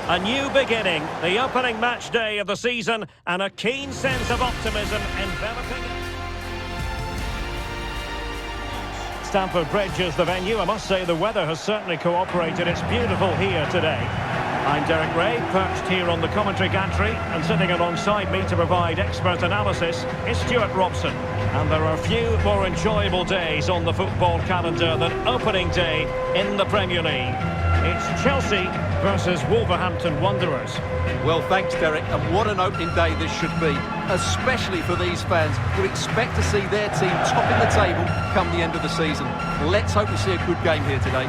A new beginning, the opening match day of the season, and a keen sense of optimism enveloping it. Stamford Bridge is the venue. I must say the weather has certainly cooperated. It's beautiful here today. I'm Derek Ray, perched here on the commentary gantry, and sitting alongside me to provide expert analysis is Stuart Robson. And there are few more enjoyable days on the football calendar than opening day in the Premier League. It's Chelsea versus Wolverhampton Wanderers. Well, thanks, Derek, and what an opening day this should be, especially for these fans who expect to see their team topping the table come the end of the season. Let's hope we see a good game here today.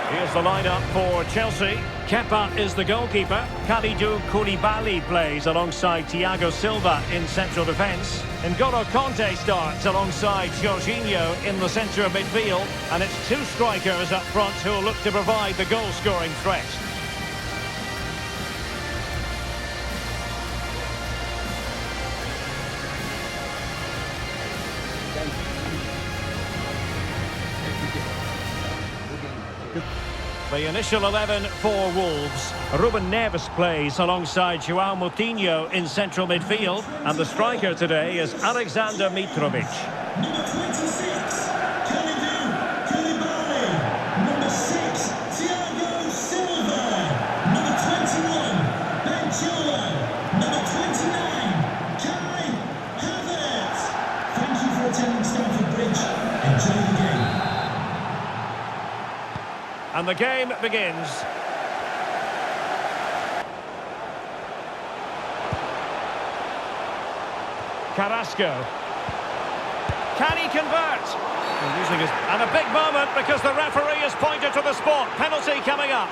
Here's the lineup for Chelsea. Kepa is the goalkeeper. Kalidou Koulibaly plays alongside Thiago Silva in central defence. N'Golo Kanté starts alongside Jorginho in the centre of midfield. And it's two strikers up front who will look to provide the goal-scoring threat. The initial 11 for Wolves. Ruben Neves plays alongside João Moutinho in central midfield. And the striker today is Alexander Mitrovic. Number 26, Kalidou Koulibaly. Number 6, Thiago Silva. Number 21, Ben Chilwell. Number 29, Kai Havertz. Thank you for attending Stamford Bridge. Enjoy the game. And the game begins. Carrasco. Can he convert? And a big moment because the referee has pointed to the spot. Penalty coming up.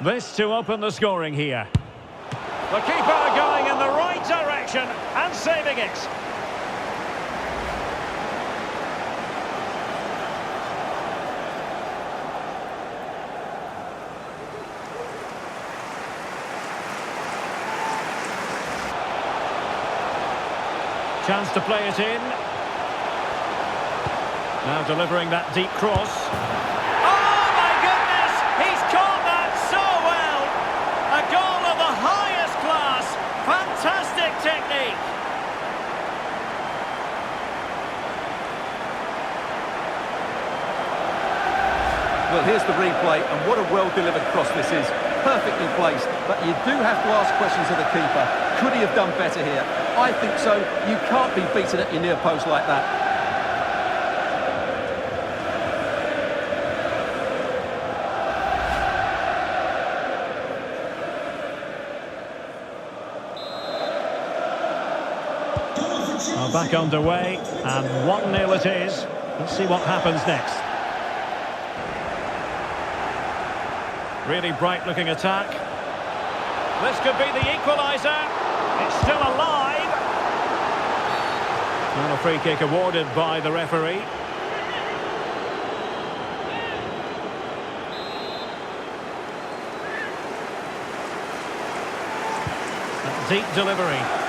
This to open the scoring here. The keeper going in the right direction and saving it. Chance to play it in. Now delivering that deep cross. Fantastic technique. Well, here's the replay, and what a well-delivered cross this is. Perfectly placed, but you do have to ask questions of the keeper. Could he have done better here? I think so. You can't be beaten at your near post like that. Back underway, and 1-0 it is. Let's see what happens next. Really bright-looking attack. This could be the equaliser. It's still alive. And a free kick awarded by the referee. That deep delivery.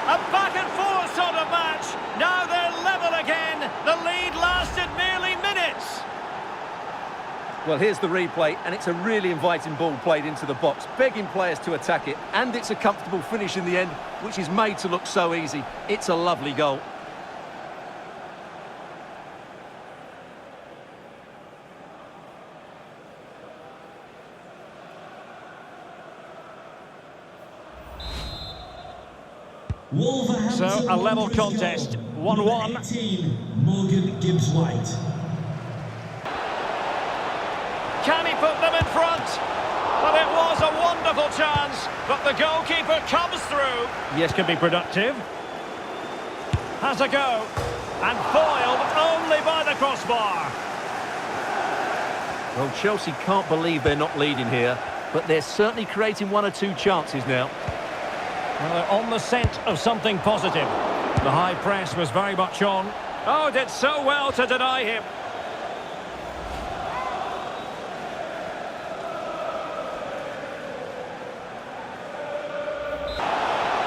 A back-and-forth sort of match. Now they're level again. The lead lasted merely minutes. Well, here's the replay, and it's a really inviting ball played into the box, begging players to attack it, and it's a comfortable finish in the end, which is made to look so easy. It's a lovely goal. So, a level contest, 1-1. 18, Morgan Gibbs-White. Can he put them in front? Well, it was a wonderful chance, but the goalkeeper comes through. Yes, can be productive. Has a go. And foiled only by the crossbar. Well, Chelsea can't believe they're not leading here. but they're certainly creating one or two chances now. Well, they're on the scent of something positive. The high press was very much on. Oh, did so well to deny him.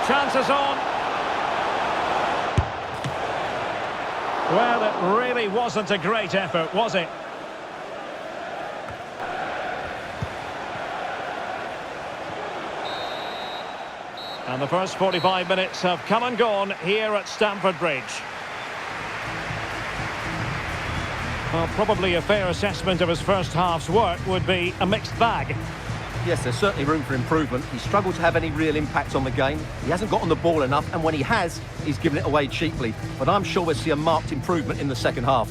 Chances on. Well, it really wasn't a great effort, was it? And the first 45 minutes have come and gone here at Stamford Bridge. Well, probably a fair assessment of his first half's work would be a mixed bag. Yes, there's certainly room for improvement. He's struggled to have any real impact on the game. He hasn't got on the ball enough, and when he has, he's given it away cheaply. But I'm sure we'll see a marked improvement in the second half.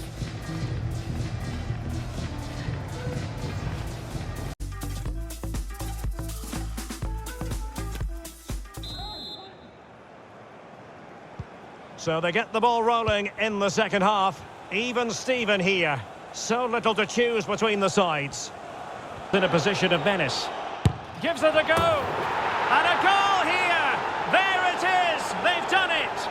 So they get the ball rolling in the second half. Even Steven here. So little to choose between the sides. In a position of menace. Gives it a go. And a goal here. There it is. They've done it.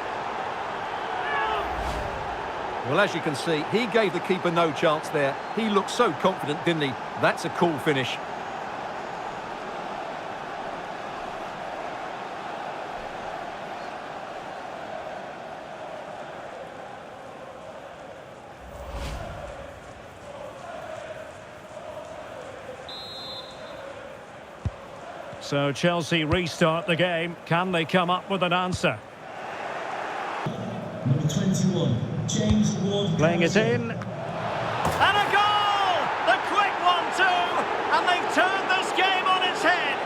Well, as you can see, he gave the keeper no chance there. He looked so confident, didn't he? That's a cool finish. So Chelsea restart the game. Can they come up with an answer? Number 21, James Ward. Playing it in. And a goal! The quick one too! And they've turned this game on its head!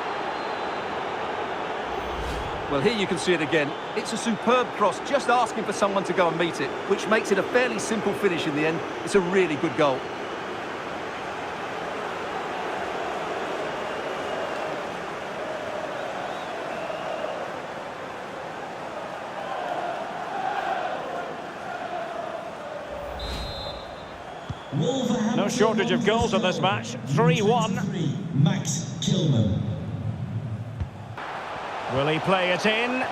Well, here you can see it again. It's a superb cross, just asking for someone to go and meet it, which makes it a fairly simple finish in the end. It's a really good goal. No shortage of goals in this match. 3-1. Max Kilman. Will he play it in?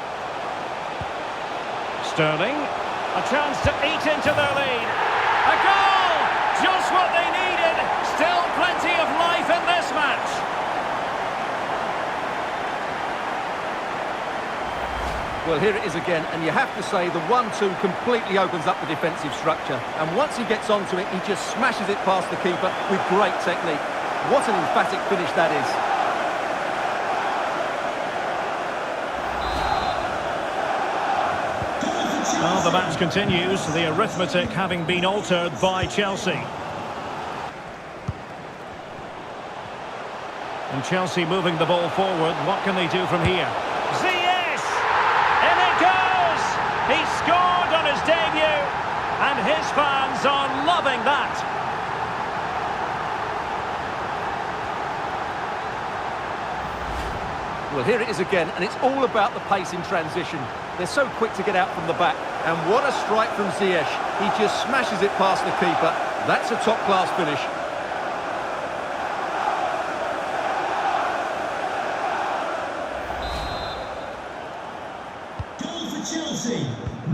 Sterling. A chance to eat into their lead. A goal! Just what they needed. Still plenty of life in this match. Well, here it is again, and you have to say the 1-2 completely opens up the defensive structure. And once he gets onto it, he just smashes it past the keeper with great technique. What an emphatic finish that is. Well, the match continues, the arithmetic having been altered by Chelsea. And Chelsea moving the ball forward. What can they do from here? He scored on his debut, and his fans are loving that. Well, here it is again, and it's all about the pace in transition. They're so quick to get out from the back, and what a strike from Ziyech. He just smashes it past the keeper. That's a top-class finish.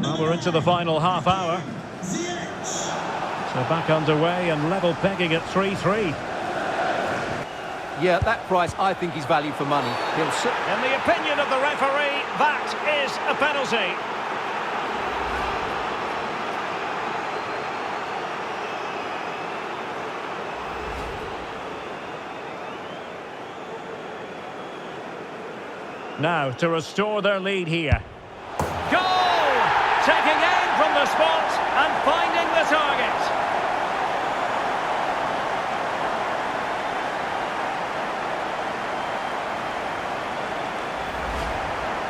Well, we're into the final half hour. So back underway and level pegging at 3-3. Yeah, that price I think is value for money. In the opinion of the referee, that is a penalty. Now to restore their lead here. Goal! Taking aim from the spot and finding the target.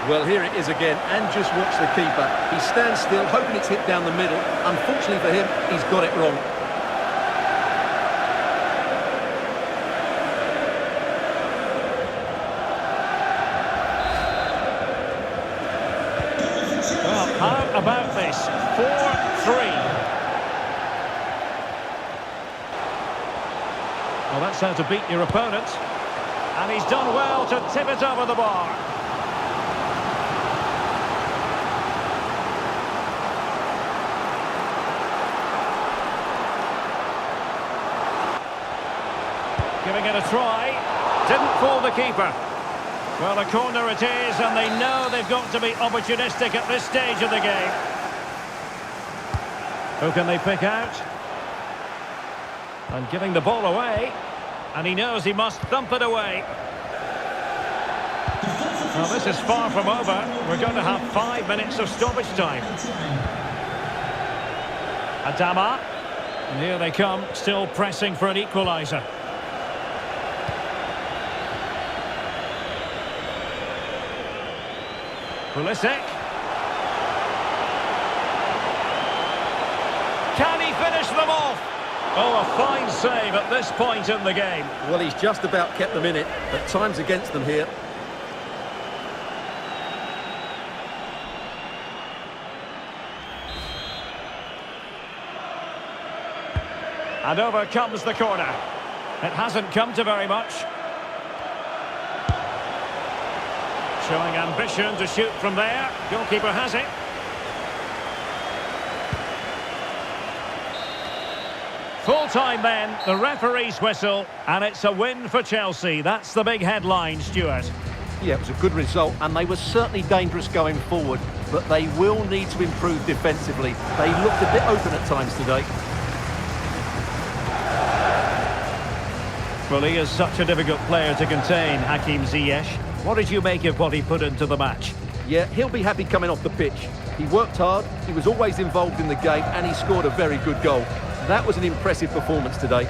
Well, here it is again, and just watch the keeper. He stands still, hoping it's hit down the middle. Unfortunately for him, he's got it wrong. Well, how about this? 4-3. Well, that's how to beat your opponent. And he's done well to tip it over the bar. Giving it a try. Didn't fool the keeper. Well, a corner it is, and they know they've got to be opportunistic at this stage of the game. Who can they pick out? And giving the ball away. And he knows he must thump it away. Well, this is far from over. We're going to have 5 minutes of stoppage time. Adama. And here they come, still pressing for an equaliser. Pulisic. Can he finish them off? Oh, a fine save at this point in the game. Well, he's just about kept them in it, but time's against them here. And over comes the corner. It hasn't come to very much. Showing ambition to shoot from there. Goalkeeper has it. Full time then, the referee's whistle, and it's a win for Chelsea. That's the big headline, Stuart. Yeah, it was a good result, and they were certainly dangerous going forward, but they will need to improve defensively. They looked a bit open at times today. Well, he is such a difficult player to contain, Hakim Ziyech. What did you make of what he put into the match? Yeah, he'll be happy coming off the pitch. He worked hard, he was always involved in the game, and he scored a very good goal. That was an impressive performance today.